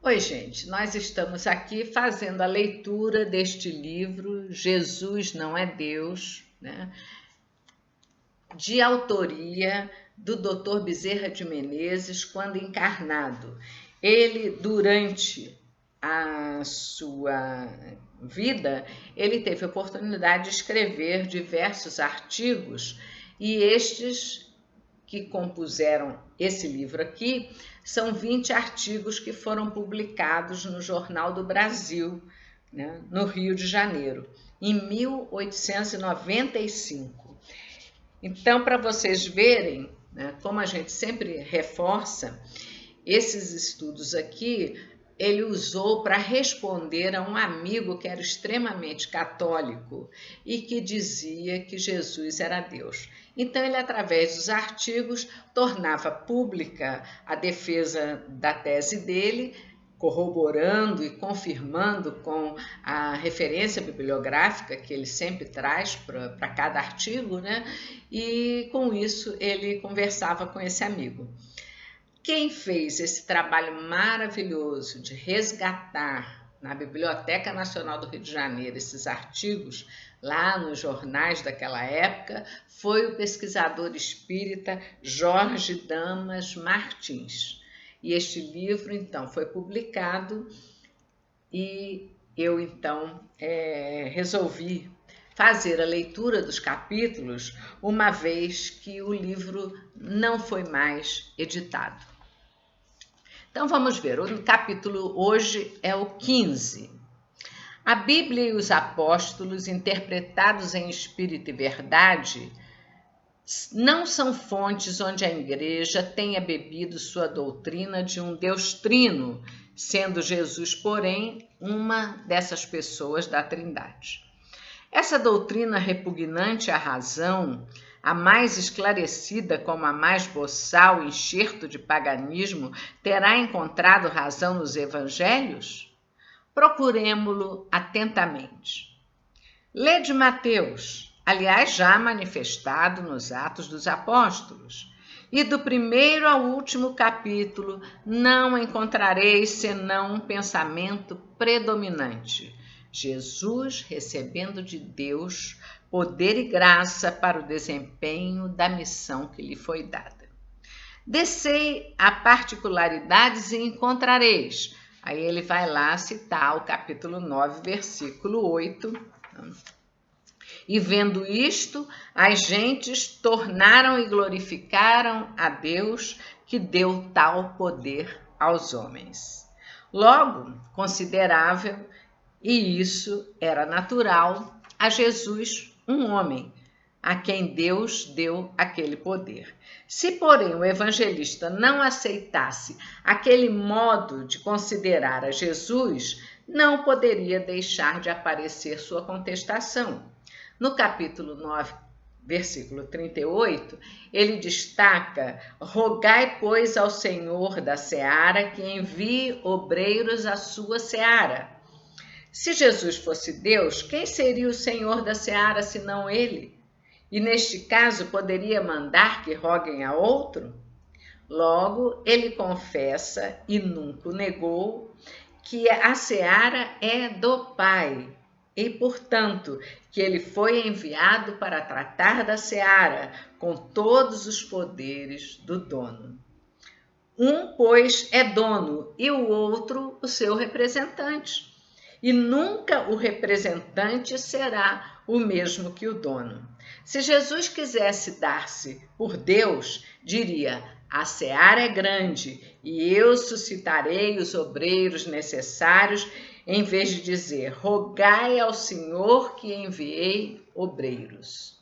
Oi, gente, nós estamos aqui fazendo a leitura deste livro, Jesus Não é Deus, né? De autoria do Dr. Bezerra de Menezes, quando encarnado. Ele, durante a sua vida, ele teve a oportunidade de escrever diversos artigos e estes que compuseram esse livro aqui são 20 artigos que foram publicados no Jornal do Brasil, né, no Rio de Janeiro, em 1895. Então, para vocês verem, né, como a gente sempre reforça, esses estudos aqui ele usou para responder a um amigo que era extremamente católico e que dizia que Jesus era Deus. Então, ele, através dos artigos, tornava pública a defesa da tese dele, corroborando e confirmando com a referência bibliográfica que ele sempre traz para cada artigo, né? E com isso ele conversava com esse amigo. Quem fez esse trabalho maravilhoso de resgatar na Biblioteca Nacional do Rio de Janeiro esses artigos lá nos jornais daquela época foi o pesquisador espírita Jorge Damas Martins. E este livro, então, foi publicado e eu, então, resolvi fazer a leitura dos capítulos, uma vez que o livro não foi mais editado. Então, vamos ver, o capítulo hoje é o 15. A Bíblia e os apóstolos, interpretados em espírito e verdade, não são fontes onde a igreja tenha bebido sua doutrina de um Deus trino, sendo Jesus, porém, uma dessas pessoas da Trindade. Essa doutrina repugnante à razão, a mais esclarecida como a mais boçal enxerto de paganismo, terá encontrado razão nos evangelhos? Procuremo-lo atentamente. Lede Mateus, aliás já manifestado nos Atos dos Apóstolos, e do primeiro ao último capítulo não encontrareis senão um pensamento predominante: Jesus recebendo de Deus poder e graça para o desempenho da missão que lhe foi dada. Descei a particularidades e encontrareis. Aí ele vai lá citar o capítulo 9, versículo 8. E vendo isto, as gentes tornaram e glorificaram a Deus que deu tal poder aos homens. Logo, considerável, e isso era natural, a Jesus, um homem, a quem Deus deu aquele poder. Se, porém, o evangelista não aceitasse aquele modo de considerar a Jesus, não poderia deixar de aparecer sua contestação. No capítulo 9, versículo 38, ele destaca: rogai, pois, ao Senhor da seara que envie obreiros à sua seara. Se Jesus fosse Deus, quem seria o Senhor da seara senão ele? E neste caso poderia mandar que roguem a outro? Logo, ele confessa, e nunca o negou, que a seara é do Pai, e, portanto, que ele foi enviado para tratar da seara com todos os poderes do dono. Um, pois, é dono, e o outro o seu representante. E nunca o representante será o mesmo que o dono. Se Jesus quisesse dar-se por Deus, diria: a seara é grande e eu suscitarei os obreiros necessários, em vez de dizer: rogai ao Senhor que enviei obreiros.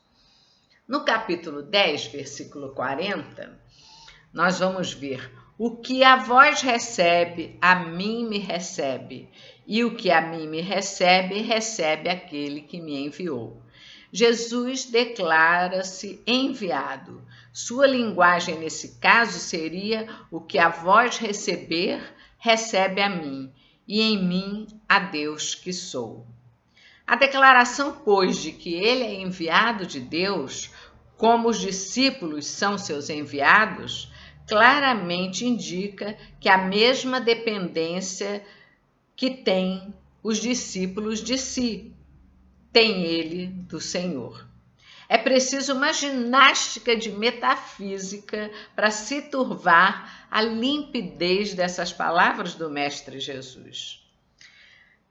No capítulo 10, versículo 40, nós vamos ver: o que a vós recebe, a mim me recebe, e o que a mim me recebe, recebe aquele que me enviou. Jesus declara-se enviado. Sua linguagem nesse caso seria: o que a vós receber, recebe a mim, e em mim a Deus que sou. A declaração, pois, de que ele é enviado de Deus, como os discípulos são seus enviados, claramente indica que a mesma dependência que têm os discípulos de si, tem ele do Senhor. É preciso uma ginástica de metafísica para se turvar a limpidez dessas palavras do Mestre Jesus.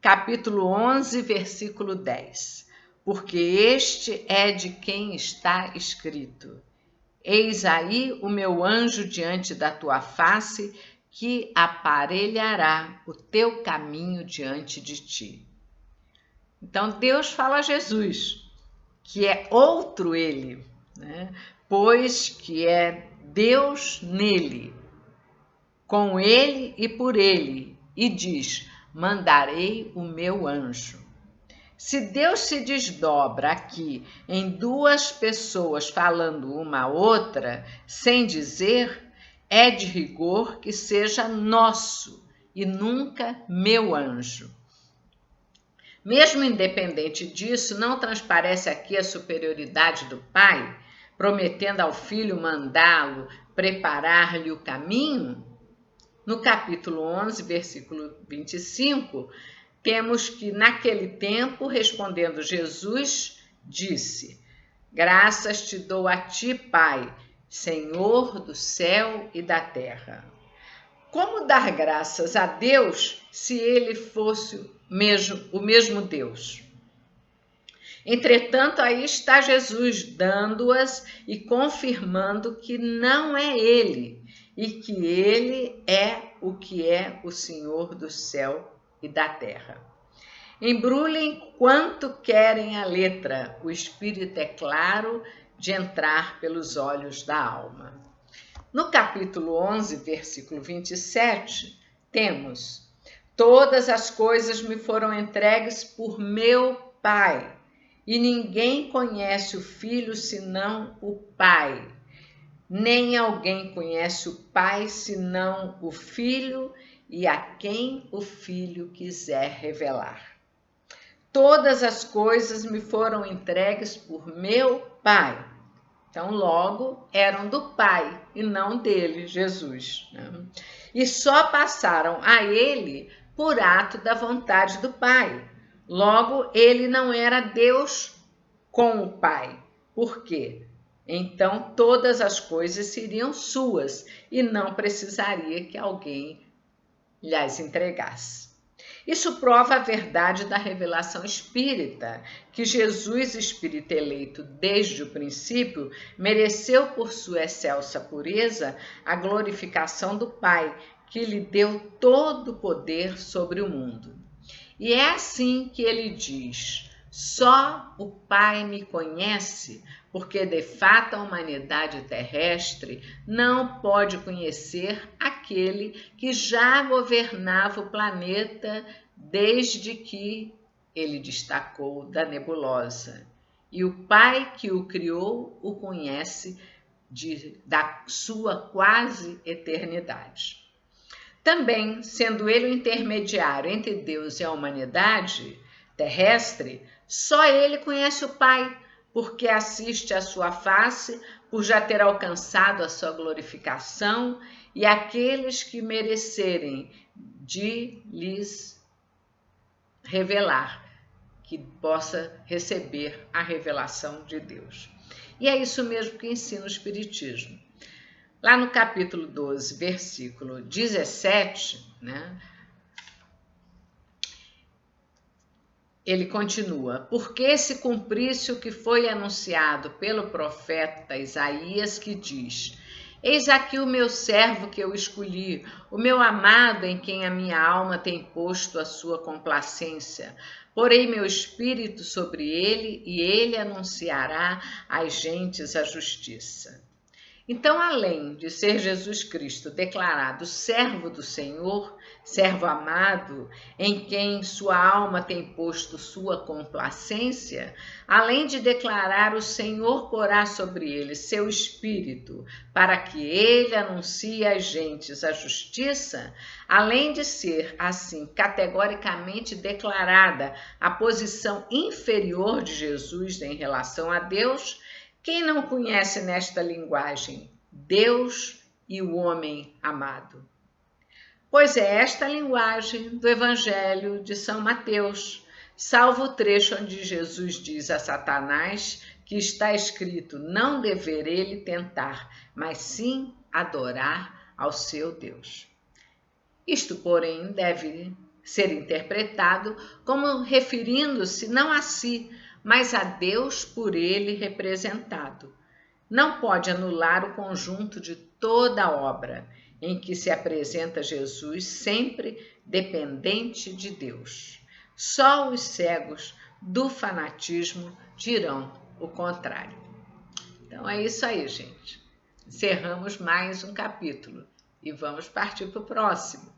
Capítulo 11, versículo 10. Porque este é de quem está escrito: eis aí o meu anjo diante da tua face, que aparelhará o teu caminho diante de ti. Então Deus fala a Jesus, que é outro ele, né? Pois que é Deus nele, com ele e por ele, e diz: mandarei o meu anjo. Se Deus se desdobra aqui em duas pessoas falando uma a outra, sem dizer, é de rigor que seja nosso e nunca meu anjo. Mesmo independente disso, não transparece aqui a superioridade do Pai, prometendo ao Filho mandá-lo, preparar-lhe o caminho? No capítulo 11, versículo 25, temos que naquele tempo, respondendo Jesus, disse: graças te dou a ti, Pai, Senhor do céu e da terra. Como dar graças a Deus se ele fosse o mesmo Deus? Entretanto, aí está Jesus dando-as e confirmando que não é ele e que ele é o que é o Senhor do céu e da terra. Embrulhem quanto querem a letra, o Espírito é claro de entrar pelos olhos da alma. No capítulo 11, versículo 27, temos: todas as coisas me foram entregues por meu Pai, e ninguém conhece o Filho senão o Pai, nem alguém conhece o Pai senão o Filho e a quem o Filho quiser revelar. Todas as coisas me foram entregues por meu Pai. Então, logo, eram do Pai e não dele, Jesus, né? E só passaram a ele por ato da vontade do Pai. Logo, ele não era Deus com o Pai. Por quê? Então, todas as coisas seriam suas e não precisaria que alguém lhes entregasse. Isso prova a verdade da revelação espírita, que Jesus, espírito eleito desde o princípio, mereceu por sua excelsa pureza a glorificação do Pai, que lhe deu todo o poder sobre o mundo. E é assim que ele diz: só o Pai me conhece, porque de fato a humanidade terrestre não pode conhecer aquele que já governava o planeta desde que ele destacou da nebulosa. E o Pai que o criou o conhece da sua quase eternidade. Também, sendo ele o intermediário entre Deus e a humanidade terrestre, só ele conhece o Pai, porque assiste à sua face, por já ter alcançado a sua glorificação, e aqueles que merecerem de lhes revelar, que possa receber a revelação de Deus. E é isso mesmo que ensina o Espiritismo. Lá no capítulo 12, versículo 17, né? Ele continua: porque se cumprisse o que foi anunciado pelo profeta Isaías, que diz: eis aqui o meu servo que eu escolhi, o meu amado em quem a minha alma tem posto a sua complacência. Porei meu espírito sobre ele e ele anunciará às gentes a justiça. Então, além de ser Jesus Cristo declarado servo do Senhor, servo amado, em quem sua alma tem posto sua complacência, além de declarar o Senhor porá sobre ele seu espírito, para que ele anuncie às gentes a justiça, além de ser, assim, categoricamente declarada a posição inferior de Jesus em relação a Deus, quem não conhece nesta linguagem Deus e o homem amado. Pois é esta a linguagem do Evangelho de São Mateus, salvo o trecho onde Jesus diz a Satanás que está escrito: não dever ele tentar, mas sim adorar ao seu Deus. Isto, porém, deve ser interpretado como referindo-se não a si, mas a Deus por ele representado. Não pode anular o conjunto de toda a obra, em que se apresenta Jesus sempre dependente de Deus. Só os cegos do fanatismo dirão o contrário. Então é isso aí, gente. Encerramos mais um capítulo e vamos partir para o próximo.